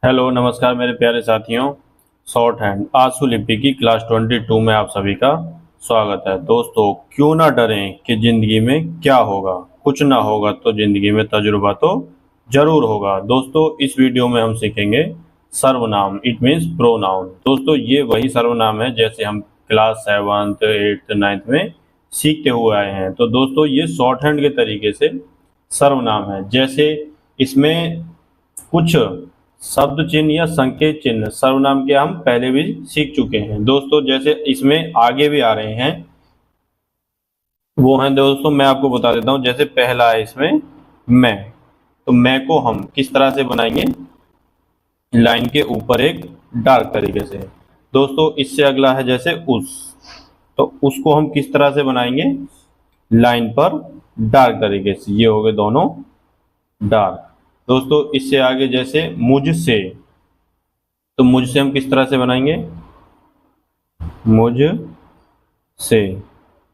Hello नमस्कार मेरे प्यारे साथियों। शॉर्ट हैंड आंसू लिपि की क्लास 22 में आप सभी का स्वागत है। दोस्तों, क्यों ना डरें कि जिंदगी में क्या होगा, कुछ ना होगा तो जिंदगी में तजुर्बा तो जरूर होगा। दोस्तों, इस वीडियो में हम सीखेंगे सर्वनाम, इट मीन्स प्रोनाउन। दोस्तों, ये वही सर्वनाम है जैसे हम क्लास 7th 8th 9th में सीखते हुए आए हैं। तो दोस्तों, ये शॉर्ट हैंड के तरीके से सर्वनाम है। जैसे इसमें कुछ शब्द चिन्ह या संकेत चिन्ह सर्वनाम के हम पहले भी सीख चुके हैं दोस्तों। जैसे इसमें आगे भी आ रहे हैं, वो हैं दोस्तों, मैं आपको बता देता हूँ। जैसे पहला है इसमें मैं, तो मैं को हम किस तरह से बनाएंगे, लाइन के ऊपर एक डार्क तरीके से। दोस्तों, इससे अगला है जैसे उस, तो उसको हम किस तरह से बनाएंगे, लाइन पर डार्क तरीके से। ये हो गए दोनों डार्क। दोस्तों, इससे आगे जैसे मुझसे, तो मुझसे हम किस तरह से बनाएंगे, मुझ से।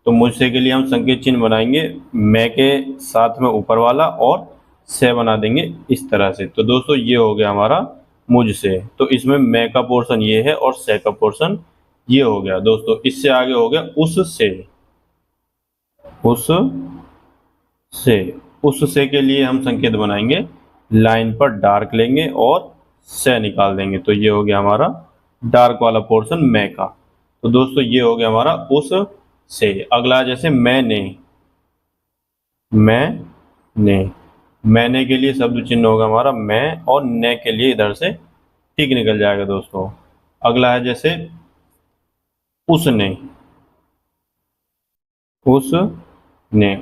तो मुझसे के लिए हम संकेत चिन्ह बनाएंगे, मैं के साथ में ऊपर वाला, और से बना देंगे इस तरह से। तो दोस्तों, ये हो गया हमारा मुझसे। तो इसमें मैं का पोर्शन ये है और से का पोर्शन ये हो गया। दोस्तों, इससे आगे हो गया उससे, उस से। उससे के लिए हम संकेत बनाएंगे, लाइन पर डार्क लेंगे और से निकाल देंगे। तो ये हो गया हमारा डार्क वाला पोर्शन मैं का। तो दोस्तों, ये हो गया हमारा उस से। अगला जैसे मैंने, मैंने, मैंने के लिए शब्द चिन्ह होगा हमारा मैं, और ने के लिए इधर से टिक निकल जाएगा दोस्तों। अगला है जैसे उसने,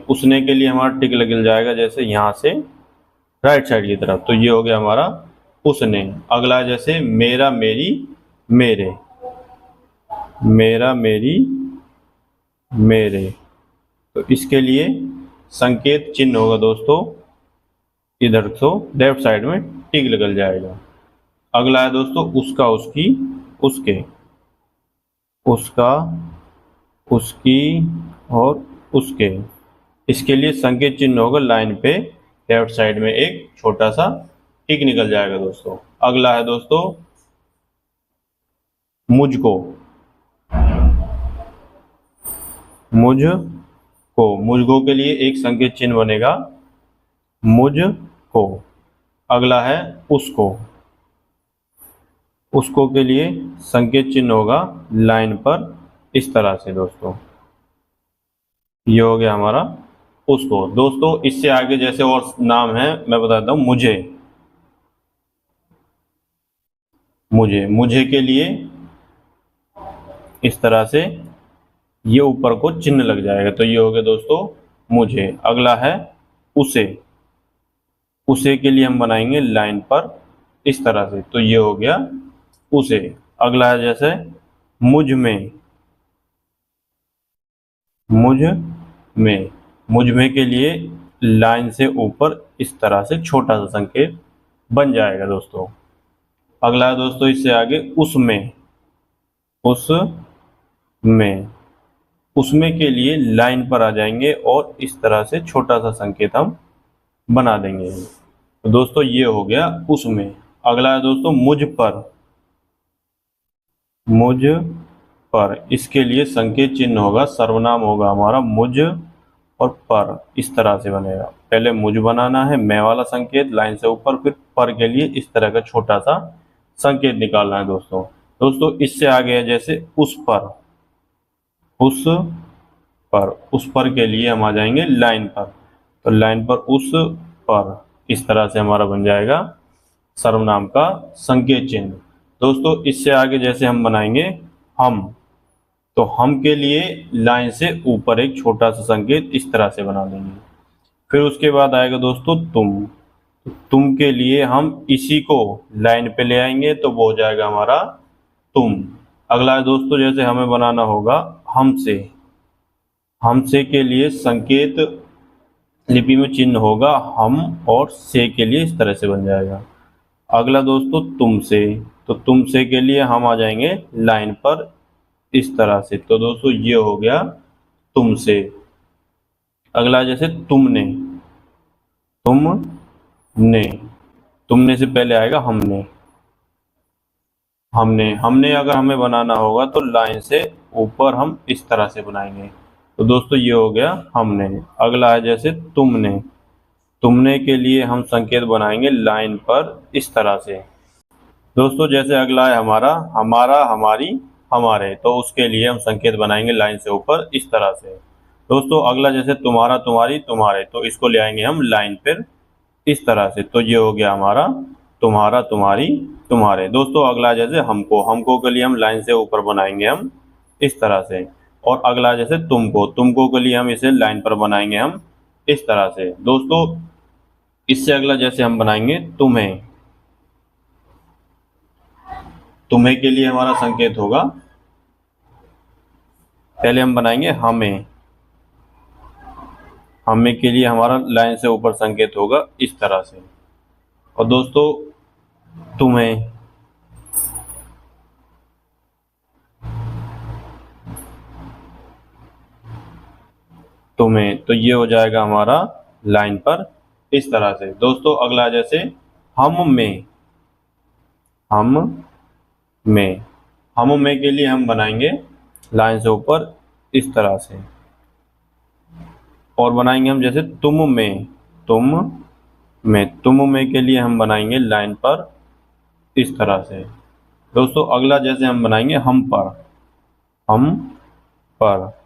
उसने के लिए हमारा टिक लग जाएगा जैसे यहाँ से राइट साइड की तरफ। तो ये हो गया हमारा उसने। अगला है जैसे मेरा मेरी मेरे, मेरा मेरी मेरे, तो इसके लिए संकेत चिन्ह होगा दोस्तों इधर, तो लेफ्ट साइड में टिक लगल जाएगा। अगला है दोस्तों उसका उसकी उसके, उसका उसकी और उसके। इसके लिए संकेत चिन्ह होगा, लाइन पे लेफ्ट साइड में एक छोटा सा टिक निकल जाएगा दोस्तों। अगला है दोस्तों मुझको, मुझको के लिए एक संकेत चिन्ह बनेगा, मुझको। अगला है उसको, उसको के लिए संकेत चिन्ह होगा लाइन पर इस तरह से दोस्तों। ये हो गया हमारा उसको। दोस्तों, इससे आगे जैसे और नाम है मैं बताता हूँ, मुझे, मुझे के लिए इस तरह से ये ऊपर को चिन्ह लग जाएगा। तो ये हो गया दोस्तों मुझे। अगला है उसे, उसे के लिए हम बनाएंगे लाइन पर इस तरह से। तो ये हो गया उसे। अगला है जैसे मुझ में, मुझ में, मुझ में के लिए लाइन से ऊपर इस तरह से छोटा सा संकेत बन जाएगा दोस्तों। अगला है दोस्तों इससे आगे उसमें, उसमें, उसमें के लिए लाइन पर आ जाएंगे और इस तरह से छोटा सा संकेत हम बना देंगे। तो दोस्तों, ये हो गया उसमें। अगला है दोस्तों मुझ पर, मुझ पर, इसके लिए संकेत चिन्ह होगा, सर्वनाम होगा हमारा मुझ, और पर इस तरह से बनेगा। पहले मुझ बनाना है, मैं वाला संकेत लाइन से ऊपर, फिर पर के लिए इस तरह का छोटा सा संकेत निकालना है दोस्तों। दोस्तों, इससे आगे है जैसे उस पर, उस पर, उस पर के लिए हम आ जाएंगे लाइन पर। तो लाइन पर उस पर इस तरह से हमारा बन जाएगा सर्वनाम का संकेत चिन्ह। दोस्तों, इससे आगे जैसे हम बनाएंगे हम, तो हम के लिए लाइन से ऊपर एक छोटा सा संकेत इस तरह से बना देंगे। फिर उसके बाद आएगा दोस्तों तुम, तो तुम के लिए हम इसी को लाइन पे ले आएंगे, तो वो हो जाएगा हमारा तुम। अगला है दोस्तों जैसे हमें बनाना होगा हमसे, हमसे के लिए संकेत लिपि में चिन्ह होगा हम, और से के लिए इस तरह से बन जाएगा। अगला दोस्तों तुमसे, तो तुमसे के लिए हम आ जाएंगे लाइन पर इस तरह से। तो दोस्तों, ये हो गया तुमसे। अगला जैसे तुमने, तुमने, तुमने से पहले आएगा हमने, हमने हमने अगर हमें बनाना होगा तो लाइन से ऊपर हम इस तरह से बनाएंगे। तो दोस्तों ये हो गया हमने। अगला है जैसे तुमने। तुमने के लिए हम संकेत बनाएंगे लाइन पर इस तरह से। दोस्तों जैसे अगला है हमारा, हमारा, हमारी, हमारे, तो उसके लिए हम संकेत बनाएंगे लाइन से ऊपर इस तरह से। दोस्तों अगला जैसे तुम्हारा, तुम्हारी, तुम्हारे, तो इसको ले आएंगे हम लाइन पर इस तरह से। तो ये हो गया हमारा तुम्हारा, तुम्हारी, तुम्हारे। दोस्तों अगला जैसे हमको। हमको के लिए हम लाइन से ऊपर बनाएंगे हम इस तरह से। और अगला जैसे तुमको। तुमको के लिए हम इसे लाइन पर बनाएंगे हम इस तरह से। दोस्तों इससे अगला जैसे हम बनाएंगे तुम्हें। तुम्हें के लिए हमारा संकेत होगा, पहले हम बनाएंगे हमें। हमें के लिए हमारा लाइन से ऊपर संकेत होगा इस तरह से। और दोस्तों तुम्हें। तुम्हें, तो ये हो जाएगा हमारा लाइन पर इस तरह से। दोस्तों अगला जैसे हम में। हम में। हम में के लिए हम बनाएंगे लाइन से ऊपर इस तरह से। और बनाएंगे हम जैसे तुम में। तुम में। तुम में के लिए हम बनाएंगे लाइन पर इस तरह से। दोस्तों अगला जैसे हम बनाएंगे हम पर। हम पर।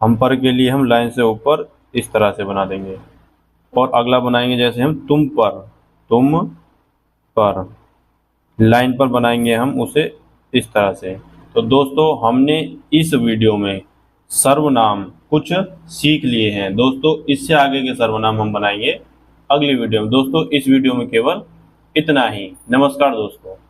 हम पर के लिए हम लाइन से ऊपर इस तरह से बना देंगे। और अगला बनाएंगे जैसे हम तुम पर। तुम पर। लाइन पर बनाएंगे हम उसे इस तरह से। तो दोस्तों हमने इस वीडियो में सर्वनाम कुछ सीख लिए हैं। दोस्तों इससे आगे के सर्वनाम हम बनाएंगे अगली वीडियो में। दोस्तों इस वीडियो में केवल इतना ही। नमस्कार दोस्तों।